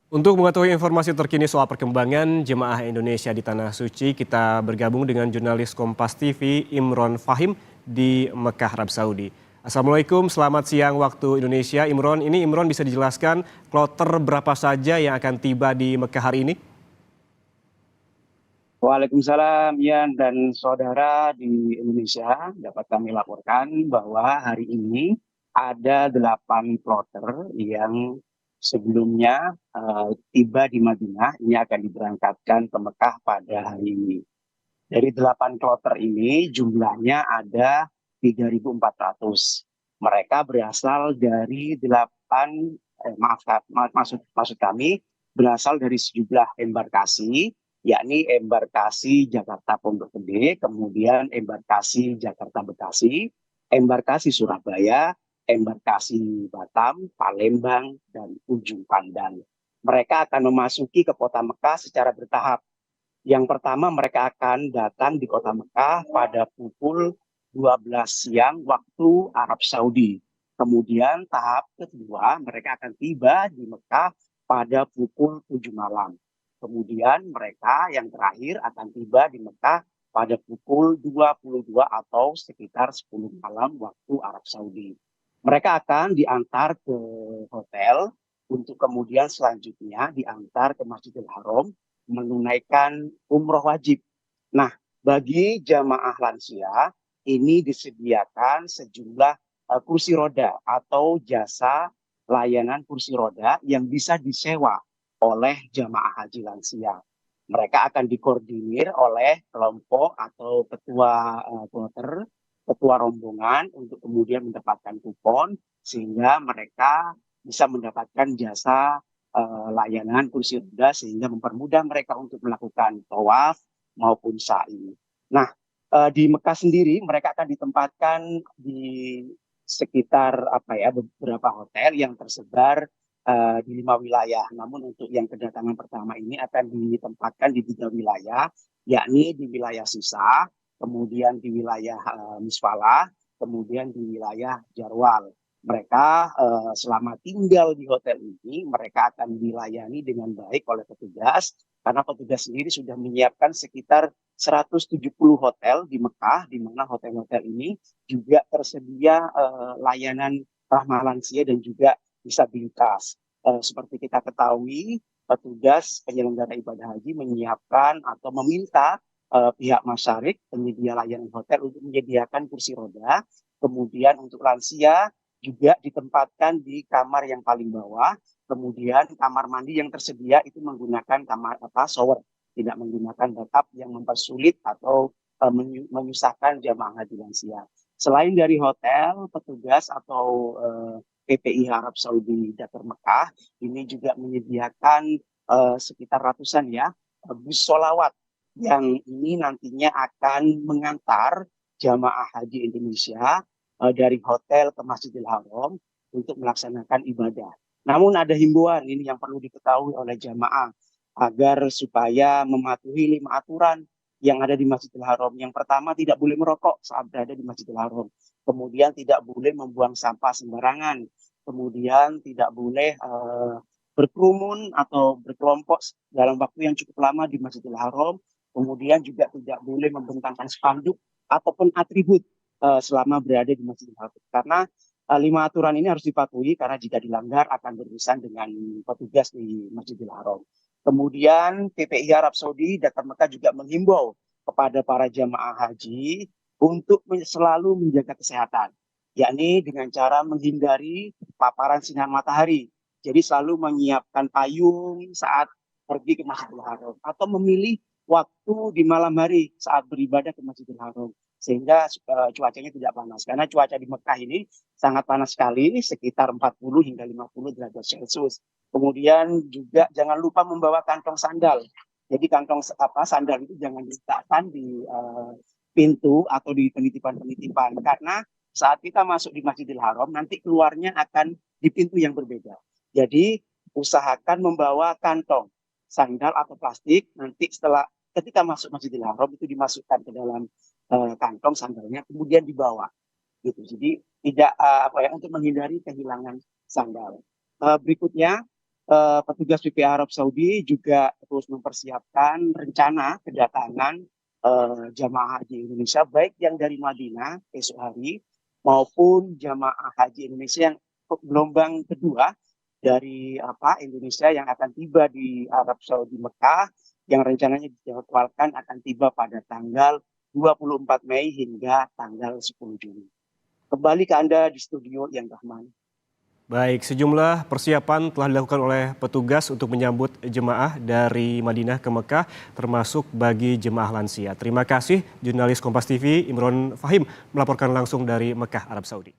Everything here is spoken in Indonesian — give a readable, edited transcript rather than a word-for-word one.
Untuk mengetahui informasi terkini soal perkembangan jemaah Indonesia di Tanah Suci, kita bergabung dengan jurnalis Kompas TV Imron Fahim di Mekah, Arab Saudi. Assalamualaikum, selamat siang waktu Indonesia. Imron bisa dijelaskan kloter berapa saja yang akan tiba di Mekah hari ini? Waalaikumsalam, Ian dan saudara di Indonesia. Dapat kami laporkan bahwa hari ini ada 8 kloter yang sebelumnya tiba di Madinah. Ini akan diberangkatkan ke Mekah pada hari ini. Dari 8 kloter ini jumlahnya ada 3.400. Mereka berasal dari 8, maksud kami berasal dari sejumlah embarkasi, yakni embarkasi Jakarta Pondok Gede, kemudian embarkasi Jakarta Bekasi, embarkasi Surabaya, embarkasi Batam, Palembang, dan Ujung Pandang. Mereka akan memasuki ke kota Mekah secara bertahap. Yang pertama mereka akan datang di kota Mekah pada pukul 12 siang waktu Arab Saudi. Kemudian tahap kedua mereka akan tiba di Mekah pada pukul 7 malam. Kemudian mereka yang terakhir akan tiba di Mekah pada pukul 22 atau sekitar 10 malam waktu Arab Saudi. Mereka akan diantar ke hotel untuk kemudian selanjutnya diantar ke Masjidil Haram menunaikan umroh wajib. Nah, bagi jamaah lansia ini disediakan sejumlah kursi roda atau jasa layanan kursi roda yang bisa disewa oleh jamaah haji lansia. Mereka akan dikoordinir oleh kelompok atau ketua kloter, ketua rombongan untuk kemudian mendapatkan kupon sehingga mereka bisa mendapatkan jasa layanan kursi roda sehingga mempermudah mereka untuk melakukan tawaf maupun sa'i. Nah, di Mekah sendiri mereka akan ditempatkan di sekitar beberapa hotel yang tersebar di 5 wilayah. Namun untuk yang kedatangan pertama ini akan ditempatkan di 3 wilayah, yakni di wilayah Susa, kemudian di wilayah Misfalah, kemudian di wilayah Jarwal. Mereka selama tinggal di hotel ini, mereka akan dilayani dengan baik oleh petugas, karena petugas sendiri sudah menyiapkan sekitar 170 hotel di Mekah, di mana hotel-hotel ini juga tersedia layanan ramah lansia dan juga disabilitas. Seperti kita ketahui, petugas penyelenggara ibadah haji menyiapkan atau meminta pihak masyarik, penyedia layanan hotel untuk menyediakan kursi roda, kemudian untuk lansia juga ditempatkan di kamar yang paling bawah, kemudian kamar mandi yang tersedia itu menggunakan kamar shower, tidak menggunakan bathtub yang mempersulit atau menyusahkan jamaah haji lansia. Selain dari hotel, petugas atau PPI Arab Saudi Datar Mekah ini juga menyediakan sekitar ratusan bus solawat yang ini nantinya akan mengantar jamaah haji Indonesia dari hotel ke Masjidil Haram untuk melaksanakan ibadah. Namun ada himbauan ini yang perlu diketahui oleh jamaah agar supaya mematuhi 5 aturan yang ada di Masjidil Haram. Yang pertama, tidak boleh merokok saat berada di Masjidil Haram. Kemudian tidak boleh membuang sampah sembarangan. Kemudian tidak boleh berkerumun atau berkelompok dalam waktu yang cukup lama di Masjidil Haram. Kemudian juga tidak boleh membentangkan spanduk ataupun atribut selama berada di Masjidil Haram. Karena 5 aturan ini harus dipatuhi karena jika dilanggar akan berurusan dengan petugas di Masjidil Haram. Kemudian PPI Arab Saudi Datar Mekah juga menghimbau kepada para jamaah haji untuk selalu menjaga kesehatan, yakni dengan cara menghindari paparan sinar matahari. Jadi selalu menyiapkan payung saat pergi ke Masjidil Haram atau memilih waktu di malam hari saat beribadah ke Masjidil Haram sehingga cuacanya tidak panas. Karena cuaca di Mekah ini sangat panas sekali, sekitar 40 hingga 50 derajat Celcius. Kemudian juga jangan lupa membawa kantong sandal. Jadi kantong sandal itu jangan diletakkan di pintu atau di penitipan-penitipan karena saat kita masuk di Masjidil Haram nanti keluarnya akan di pintu yang berbeda. Jadi usahakan membawa kantong sandal atau plastik, nanti setelah ketika masuk Masjidil Haram itu dimasukkan ke dalam kantong sandalnya kemudian dibawa gitu. Jadi tidak untuk menghindari kehilangan sandal. Berikutnya petugas PPA Arab Saudi juga terus mempersiapkan rencana kedatangan jamaah haji Indonesia baik yang dari Madinah esok hari maupun jamaah haji Indonesia yang gelombang kedua dari Indonesia yang akan tiba di Arab Saudi Mekah yang rencananya dijadwalkan akan tiba pada tanggal 24 Mei hingga tanggal 10 Juni. Kembali ke Anda di studio yang Rahman. Baik, sejumlah persiapan telah dilakukan oleh petugas untuk menyambut jemaah dari Madinah ke Mekah, termasuk bagi jemaah lansia. Terima kasih, jurnalis Kompas TV Imron Fahim melaporkan langsung dari Mekah, Arab Saudi.